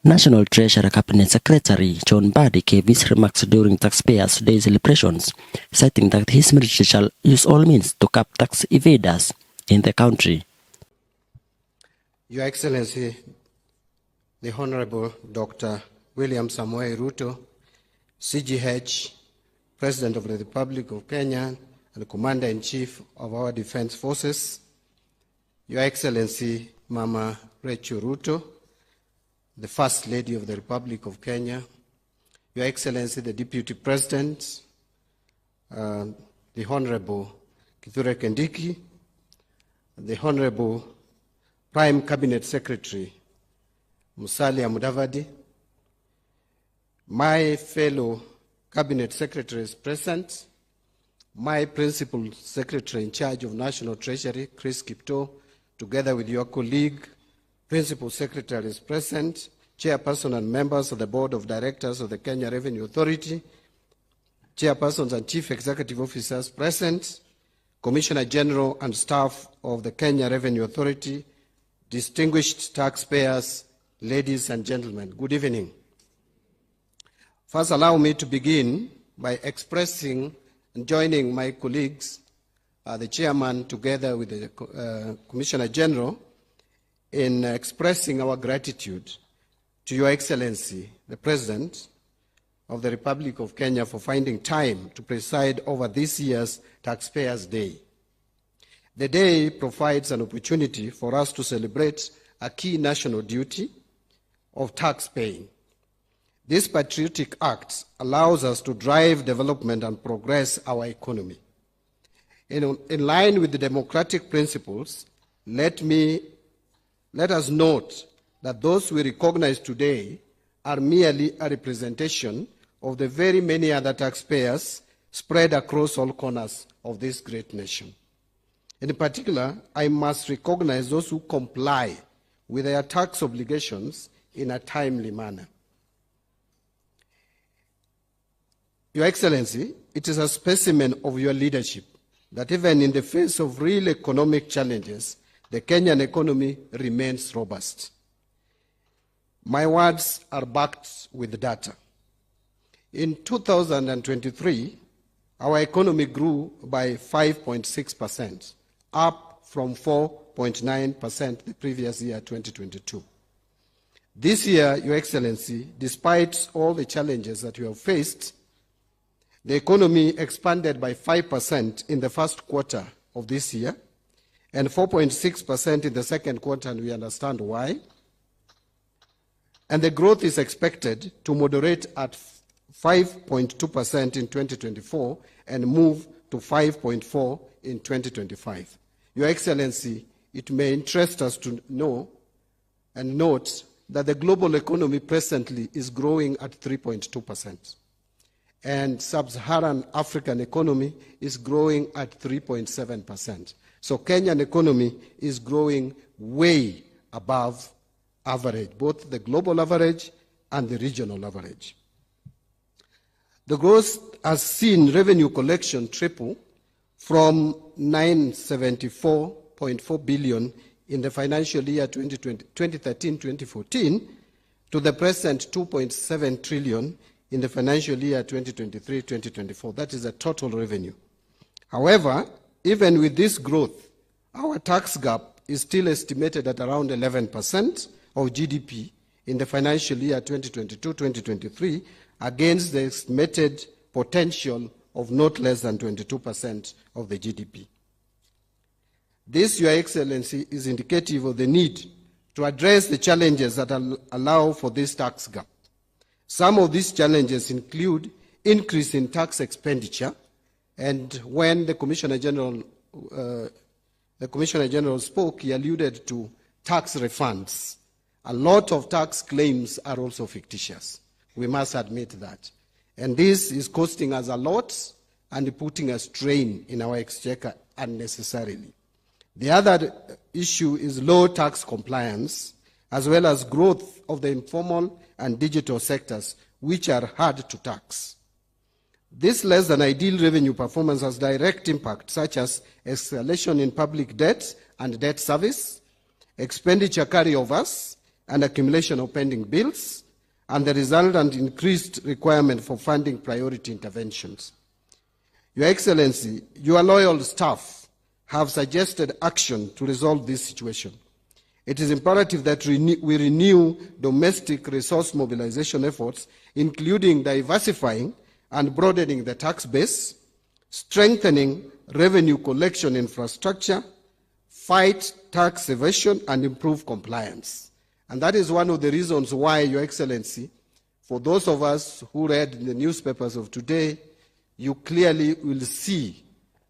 National Treasury Cabinet Secretary John Mbadi gave his remarks during Taxpayers' Day celebrations, citing that his ministry shall use all means to cap tax evaders in the country. Your Excellency, the Honorable Dr. William Samoei Ruto, CGH, President of the Republic of Kenya and Commander-in-Chief of our Defense Forces, Your Excellency Mama Rachel Ruto, the First Lady of the Republic of Kenya, Your Excellency the Deputy President, the Honorable Kithure Kindiki, the Honorable Prime Cabinet Secretary Musalia Mudavadi, my fellow Cabinet Secretaries present, my Principal Secretary in charge of National Treasury, Chris Kithure, together with your colleague, Principal Secretaries present, Chairperson and members of the Board of Directors of the Kenya Revenue Authority, Chairpersons and Chief Executive Officers present, Commissioner General and staff of the Kenya Revenue Authority, distinguished taxpayers, ladies and gentlemen, good evening. First, allow me to begin by expressing and joining my colleagues, the Chairman together with the Commissioner General, in expressing our gratitude to Your Excellency, the President of the Republic of Kenya, for finding time to preside over this year's Taxpayers' Day. The day provides an opportunity for us to celebrate a key national duty of tax paying. This patriotic act allows us to drive development and progress our economy. In line with the democratic principles, let us note that those we recognize today are merely a representation of the very many other taxpayers spread across all corners of this great nation. In particular, I must recognize those who comply with their tax obligations in a timely manner. Your Excellency, it is a specimen of your leadership that even in the face of real economic challenges, the Kenyan economy remains robust. My words are backed with data. In 2023, our economy grew by 5.6%, up from 4.9% the previous year, 2022. This year, Your Excellency, despite all the challenges that you have faced, the economy expanded by 5% in the first quarter of this year and 4.6% in the second quarter, and we understand why. And the growth is expected to moderate at 5.2% in 2024 and move to 5.4% in 2025. Your Excellency, it may interest us to know and note that the global economy presently is growing at 3.2%. And sub-Saharan African economy is growing at 3.7%. So Kenyan economy is growing way above average, both the global average and the regional average. The growth has seen revenue collection triple from 974.4 billion in the financial year 2013-2014 to the present 2.7 trillion in the financial year 2023-2024. That is the total revenue. However, even with this growth, our tax gap is still estimated at around 11% of GDP in the financial year 2022-2023 against the estimated potential of not less than 22% of the GDP. This, Your Excellency, is indicative of the need to address the challenges that allow for this tax gap. Some of these challenges include increase in tax expenditure, and when the Commissioner General spoke, he alluded to tax refunds. A lot of tax claims are also fictitious. We must admit that. And this is costing us a lot and putting a strain in our exchequer unnecessarily. The other issue is low tax compliance, as well as growth of the informal and digital sectors, which are hard to tax. This less than ideal revenue performance has direct impact, such as escalation in public debt and debt service, expenditure carryovers, and accumulation of pending bills, and the resultant increased requirement for funding priority interventions. Your Excellency, your loyal staff have suggested action to resolve this situation. It is imperative that we renew domestic resource mobilization efforts, including diversifying and broadening the tax base, strengthening revenue collection infrastructure, fight tax evasion, and improve compliance. And that is one of the reasons why, Your Excellency, for those of us who read in the newspapers of today, you clearly will see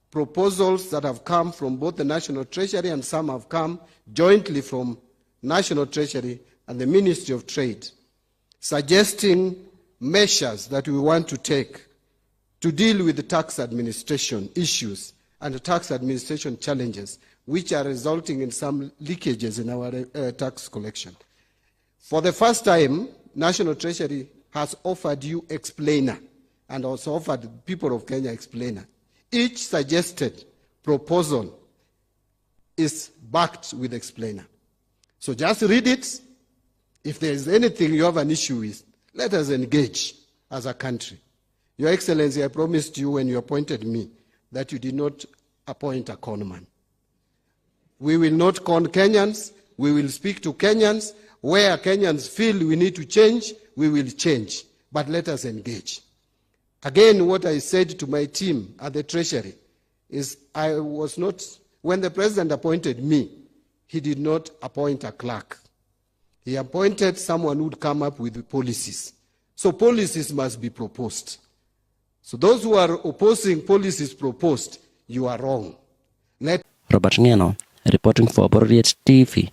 proposals that have come from both the National Treasury and some have come jointly from National Treasury and the Ministry of Trade, suggesting measures that we want to take to deal with the tax administration issues and the tax administration challenges, which are resulting in some leakages in our tax collection. For the first time, National Treasury has offered you explainer and also offered the people of Kenya explainer. Each suggested proposal is backed with explainer. So just read it. If there is anything you have an issue with, let us engage as a country. Your Excellency, I promised you when you appointed me that you did not appoint a conman. We will not con Kenyans. We will speak to Kenyans. Where Kenyans feel we need to change, we will change. But let us engage. Again, what I said to my team at the Treasury is I was not, when the President appointed me, he did not appoint a clerk. He appointed someone who would come up with policies. So policies must be proposed. So those who are opposing policies proposed, you are wrong. Robert Ngeno, reporting for Bororiet TV.